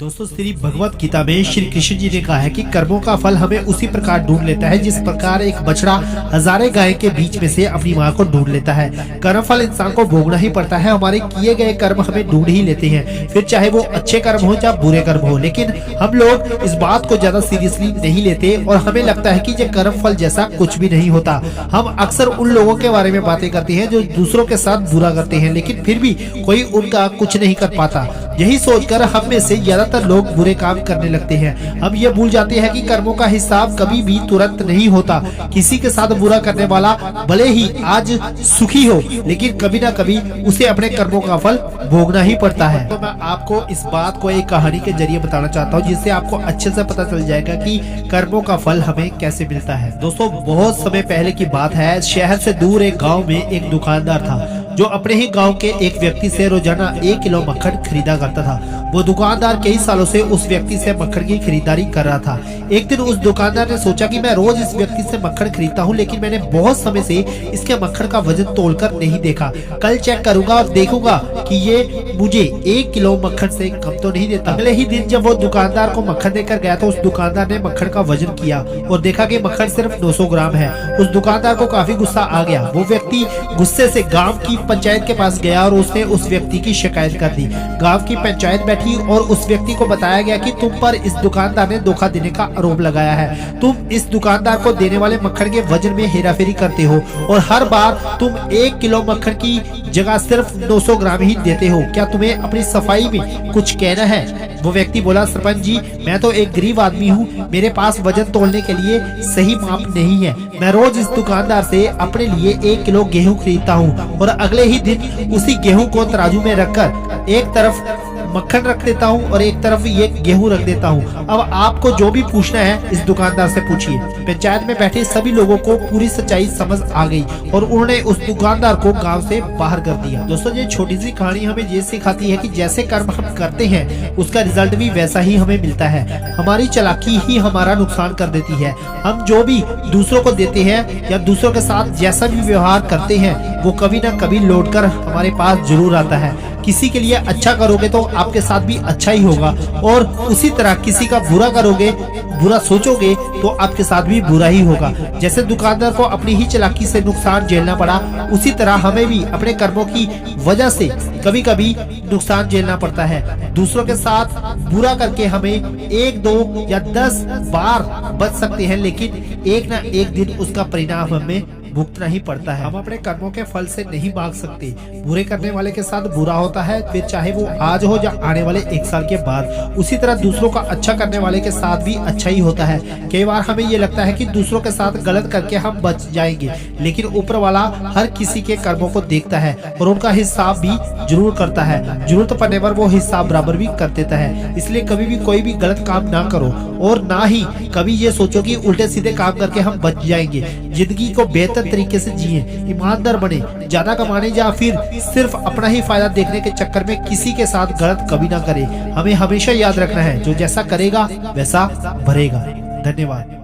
दोस्तों, श्री भगवत गीता में श्री कृष्ण जी ने कहा है कि कर्मों का फल हमें उसी प्रकार ढूंढ लेता है जिस प्रकार एक बछड़ा हजारे गाय के बीच में से अपनी माँ को ढूंढ लेता है। कर्म फल इंसान को भोगना ही पड़ता है। हमारे किए गए कर्म हमें ढूंढ ही लेते हैं, फिर चाहे वो अच्छे कर्म हो या बुरे कर्म हो। लेकिन हम लोग इस बात को ज्यादा सीरियसली नहीं लेते और हमें लगता है कि ये कर्म फल जैसा कुछ भी नहीं होता। हम अक्सर उन लोगों के बारे में बातें करते हैं जो दूसरों के साथ बुरा करते हैं, लेकिन फिर भी कोई उनका कुछ नहीं कर पाता। यही सोचकर हम में से ज्यादातर लोग बुरे काम करने लगते हैं। हम ये भूल जाते हैं कि कर्मों का हिसाब कभी भी तुरंत नहीं होता। किसी के साथ बुरा करने वाला भले ही आज सुखी हो, लेकिन कभी ना कभी उसे अपने कर्मों का फल भोगना ही पड़ता है। तो मैं आपको इस बात को एक कहानी के जरिए बताना चाहता हूँ, जिससे आपको अच्छे से पता चल जाएगा कि कर्मों का फल हमें कैसे मिलता है। दोस्तों, बहुत समय पहले की बात है। शहर से दूर एक गाँव में एक दुकानदार था जो अपने ही गांव के एक व्यक्ति से रोजाना 1 किलो मक्खन खरीदा करता था। वो दुकानदार कई सालों से उस व्यक्ति से मक्खन की खरीदारी कर रहा था। एक दिन उस दुकानदार ने सोचा कि मैं रोज इस व्यक्ति से मक्खन खरीदता हूँ, लेकिन मैंने बहुत समय से इसके मक्खन का वजन तोलकर नहीं देखा। कल चेक करूंगा और देखूंगा कि ये मुझे 1 किलो मक्खन से कम तो नहीं देता। अगले ही दिन जब वो दुकानदार को मक्खन देकर गया तो उस दुकानदार ने मक्खन का वजन किया और देखा कि मक्खन सिर्फ 900 ग्राम है। उस दुकानदार को काफी गुस्सा आ गया। वो व्यक्ति गुस्से से गाँव की पंचायत के पास गया और उसने उस व्यक्ति की शिकायत कर दी। गांव की पंचायत बैठी और उस व्यक्ति को बताया गया कि तुम पर इस दुकानदार ने धोखा देने का आरोप लगाया है। तुम इस दुकानदार को देने वाले मक्खन के वजन में हेराफेरी करते हो और हर बार तुम 1 किलो मक्खन की जगह सिर्फ 900 ग्राम ही देते हो। क्या तुम्हें अपनी सफाई में कुछ कहना है? वो व्यक्ति बोला, सरपंच जी, मैं तो एक गरीब आदमी हूँ, मेरे पास वजन तोलने के लिए सही माप नहीं है। मैं रोज इस दुकानदार से अपने लिए 1 किलो गेहूं खरीदता हूँ और अगले ही दिन उसी गेहूं को तराजू में रखकर एक तरफ मक्खन रख देता हूँ और एक तरफ ये गेहूं रख देता हूँ। अब आपको जो भी पूछना है इस दुकानदार से पूछिए। पंचायत में बैठे सभी लोगों को पूरी सच्चाई समझ आ गई और उन्होंने उस दुकानदार को गांव से बाहर कर दिया। दोस्तों, ये छोटी सी कहानी हमें ये सिखाती है कि जैसे कर्म हम करते हैं उसका रिजल्ट भी वैसा ही हमें मिलता है। हमारी चालाकी ही हमारा नुकसान कर देती है। हम जो भी दूसरों को देते हैं या दूसरों के साथ जैसा भी व्यवहार करते हैं वो कभी ना कभी लौट कर हमारे पास जरूर आता है। किसी के लिए अच्छा करोगे तो आपके साथ भी अच्छा ही होगा और उसी तरह किसी का बुरा करोगे, बुरा सोचोगे तो आपके साथ भी बुरा ही होगा। जैसे दुकानदार को अपनी ही चालाकी से नुकसान झेलना पड़ा, उसी तरह हमें भी अपने कर्मों की वजह से कभी कभी नुकसान झेलना पड़ता है। दूसरों के साथ बुरा करके हमें 1, 2 या 10 बार बच सकते हैं, लेकिन एक ना एक दिन उसका परिणाम हमें भुगतना ही पड़ता है। हम अपने कर्मों के फल से नहीं भाग सकते। बुरे करने वाले के साथ बुरा होता है, फिर चाहे वो आज हो या आने वाले 1 साल के बाद। उसी तरह दूसरों का अच्छा करने वाले के साथ भी अच्छा ही होता है। कई बार हमें ये लगता है कि दूसरों के साथ गलत करके हम बच जाएंगे, लेकिन ऊपर वाला हर किसी के कर्मों को देखता है और उनका हिसाब भी जरूर करता है। जरूरत पड़ने पर वो हिसाब बराबर भी कर देता है। इसलिए कभी भी कोई भी गलत काम ना करो और ना ही कभी ये सोचो कि उल्टे सीधे काम करके हम बच जाएंगे। जिंदगी को बेहतर तरीके से जिए, ईमानदार बने, ज्यादा कमाने या फिर सिर्फ अपना ही फायदा देखने के चक्कर में किसी के साथ गलत कभी ना करे। हमें हमेशा याद रखना है, जो जैसा करेगा वैसा भरेगा। धन्यवाद।